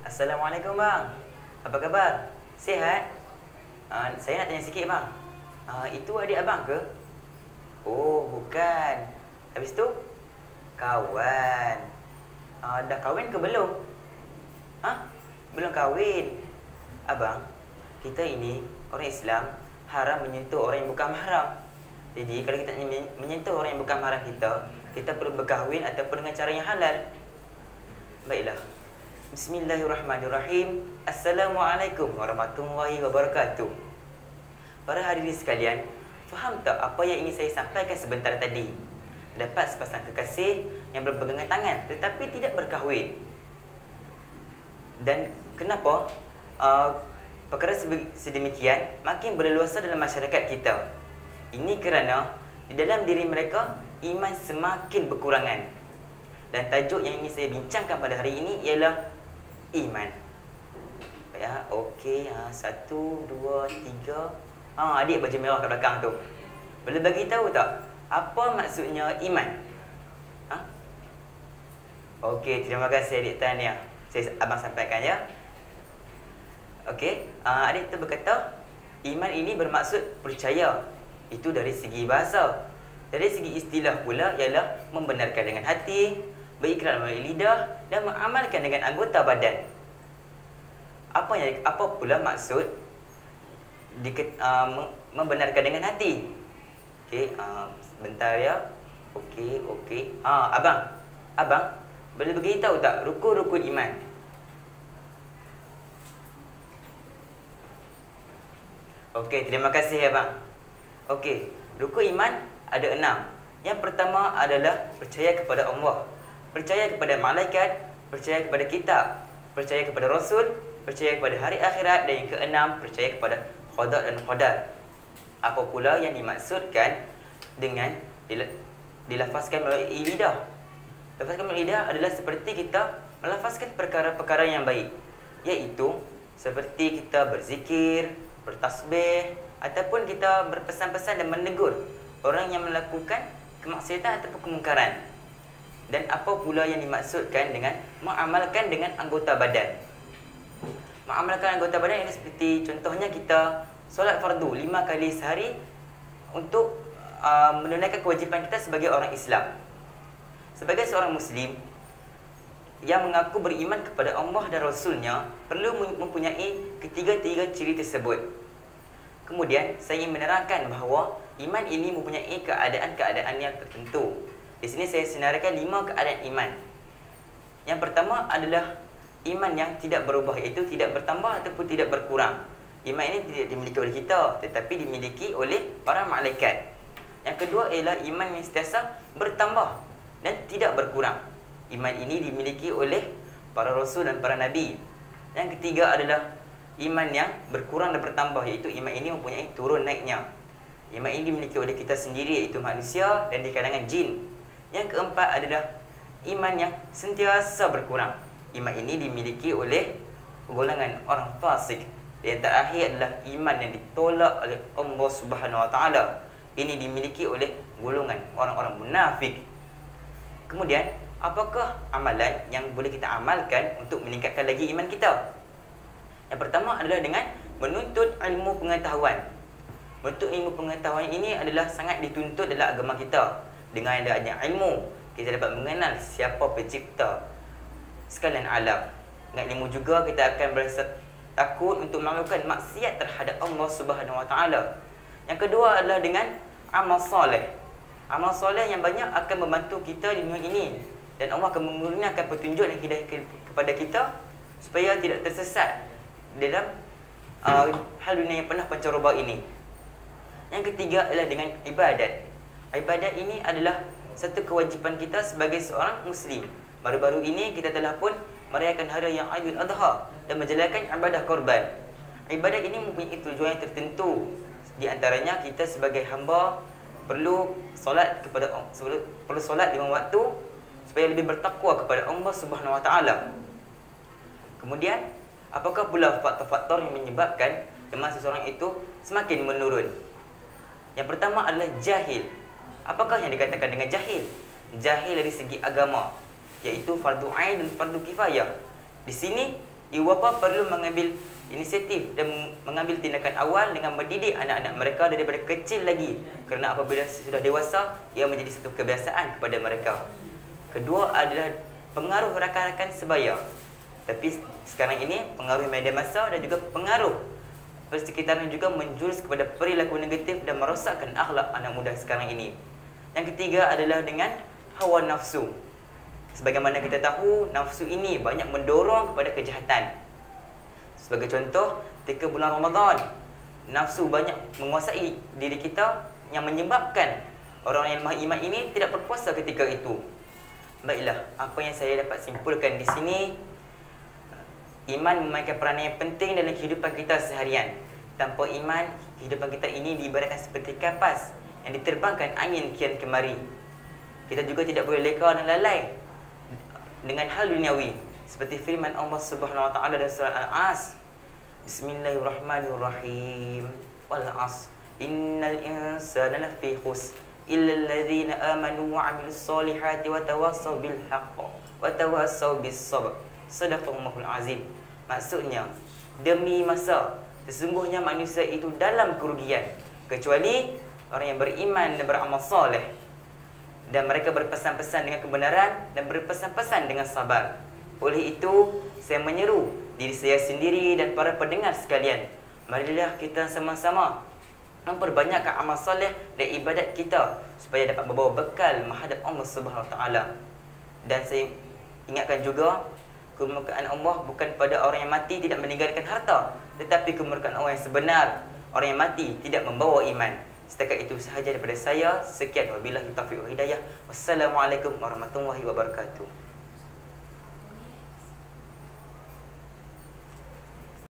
Assalamualaikum bang. Apa khabar? Sihat? Saya nak tanya sikit bang. Itu adik abang ke? Oh, bukan. Habis tu? Kawan. Dah kahwin ke belum? Belum kahwin. Abang, kita ini orang Islam haram menyentuh orang yang bukan mahram. Jadi kalau kita menyentuh orang yang bukan mahram kita perlu berkahwin ataupun dengan cara yang halal. Baiklah. Bismillahirrahmanirrahim. Assalamualaikum warahmatullahi wabarakatuh. Para hadirin sekalian, faham tak apa yang ingin saya sampaikan sebentar tadi? Dapat sepasang kekasih yang berpegangan tangan tetapi tidak berkahwin. Dan kenapa perkara sedemikian makin berleluasa dalam masyarakat kita? Ini kerana di dalam diri mereka iman semakin berkurangan. Dan tajuk yang ingin saya bincangkan pada hari ini ialah iman. Ya, okey. 1, 2, 3. Adik baju merah kat belakang tu. Boleh bagi tahu tak apa maksudnya iman? Okey, terima kasih adik Tania. Abang sampaikan ya. Okey, adik tu berkata iman ini bermaksud percaya. Itu dari segi bahasa. Dari segi istilah pula ialah membenarkan dengan hati, berikrar melalui lidah dan mengamalkan dengan anggota badan. Apa pula maksud membenarkan dengan hati? Okey, sebentar ya. Okey. Abang boleh beritahu tak rukun-rukun iman? Okey, terima kasih abang. Okey, rukun iman ada 6. Yang pertama adalah percaya kepada Allah, percaya kepada malaikat, percaya kepada kitab, percaya kepada Rasul, percaya kepada hari akhirat, dan yang keenam, percaya kepada qada dan qadar. Apa pula yang dimaksudkan dengan dilafazkan melalui lidah? Lafazkan melalui lidah adalah seperti kita melafazkan perkara-perkara yang baik, iaitu seperti kita berzikir, bertasbih, ataupun kita berpesan-pesan dan menegur orang yang melakukan kemaksiatan ataupun kemungkaran. Dan apa pula yang dimaksudkan dengan mengamalkan dengan anggota badan? Mengamalkan anggota badan ini seperti contohnya kita solat fardu 5 kali sehari untuk menunaikan kewajipan kita sebagai orang Islam. Sebagai seorang Muslim yang mengaku beriman kepada Allah dan Rasulnya perlu mempunyai ketiga-tiga ciri tersebut. Kemudian saya ingin menerangkan bahawa iman ini mempunyai keadaan-keadaan yang tertentu. Di sini saya senaraikan 5 keadaan iman. Yang pertama adalah iman yang tidak berubah, iaitu tidak bertambah ataupun tidak berkurang. Iman ini tidak dimiliki oleh kita tetapi dimiliki oleh para malaikat. Yang kedua ialah iman yang sentiasa bertambah dan tidak berkurang. Iman ini dimiliki oleh para rasul dan para nabi. Yang ketiga adalah iman yang berkurang dan bertambah, iaitu iman ini mempunyai turun naiknya. Iman ini dimiliki oleh kita sendiri, iaitu manusia, dan di kalangan jin. Yang keempat adalah iman yang sentiasa berkurang. Iman ini dimiliki oleh golongan orang fasik. Dan yang terakhir adalah iman yang ditolak oleh Allah Subhanahu Wa Taala. Ini dimiliki oleh golongan orang-orang munafik. Kemudian, apakah amalan yang boleh kita amalkan untuk meningkatkan lagi iman kita? Yang pertama adalah dengan menuntut ilmu pengetahuan. Menuntut ilmu pengetahuan ini adalah sangat dituntut dalam agama kita. Dengan adanya ilmu, kita dapat mengenal siapa pencipta sekalian alam. Dengan ilmu juga kita akan berasa takut untuk melakukan maksiat terhadap Allah Subhanahu Wa Taala. Yang kedua adalah dengan amal soleh. Amal soleh yang banyak akan membantu kita di dunia ini, dan Allah akan mengurniakan petunjuk dan hidayah kepada kita supaya tidak tersesat dalam hal dunia yang penuh pancaroba ini. Yang ketiga adalah dengan ibadat. Ibadat ini adalah satu kewajipan kita sebagai seorang Muslim. Baru-baru ini kita telah pun merayakan hari yang Aidil Adha dan menjalankan ibadah korban. Ibadat ini mempunyai tujuan yang tertentu. Di antaranya kita sebagai hamba perlu solat 5 waktu supaya lebih bertakwa kepada Allah Subhanahu Wa Taala. Kemudian, apakah pula faktor-faktor yang menyebabkan iman seseorang itu semakin menurun? Yang pertama adalah jahil. Apakah yang dikatakan dengan jahil? Jahil dari segi agama, iaitu fardu ain dan fardu kifayah. Di sini Ibu bapa perlu mengambil inisiatif dan mengambil tindakan awal dengan mendidik anak-anak mereka daripada kecil lagi. Kerana apabila sudah dewasa, ia menjadi satu kebiasaan kepada mereka. Kedua adalah pengaruh rakan-rakan sebaya. Tapi sekarang ini pengaruh media massa dan juga pengaruh persekitaran juga menjurus kepada perilaku negatif dan merosakkan akhlak anak muda sekarang ini. Yang ketiga adalah dengan hawa nafsu. Sebagaimana kita tahu, nafsu ini banyak mendorong kepada kejahatan. Sebagai contoh, ketika bulan Ramadan, nafsu banyak menguasai diri kita yang menyebabkan orang yang lemah iman ini tidak berpuasa ketika itu. Baiklah, apa yang saya dapat simpulkan di sini, iman memainkan peranan yang penting dalam kehidupan kita seharian. Tanpa iman, kehidupan kita ini diibaratkan seperti kapas yang diterbangkan angin kian kemari. Kita juga tidak boleh leka dan lalai dengan hal duniawi, seperti firman Allah Subhanahu wa taala dalam surah Al-As. Bismillahirrahmanirrahim. Wal 'asr. Innal insana lafi khusr illa alladhina amanu wa 'amilus solihati wa tawassaw bil haqq wa tawassaw bis sabr. Shadaqallahul azim. Maksudnya, demi masa, sesungguhnya manusia itu dalam kerugian kecuali orang yang beriman dan beramal soleh, dan mereka berpesan-pesan dengan kebenaran dan berpesan-pesan dengan sabar. Oleh itu, saya menyeru diri saya sendiri dan para pendengar sekalian, marilah kita sama-sama memperbanyakkan amal soleh dan ibadat kita supaya dapat membawa bekal menghadap Allah Subhanahu Wa Taala. Dan saya ingatkan juga, kemurkaan Allah bukan pada orang yang mati tidak meninggalkan harta, tetapi kemurkaan Allah yang sebenar, orang yang mati tidak membawa iman. Setakat itu sahaja daripada saya. Sekian, wabillahi taufiq wal hidayah. Wassalamualaikum warahmatullahi wabarakatuh.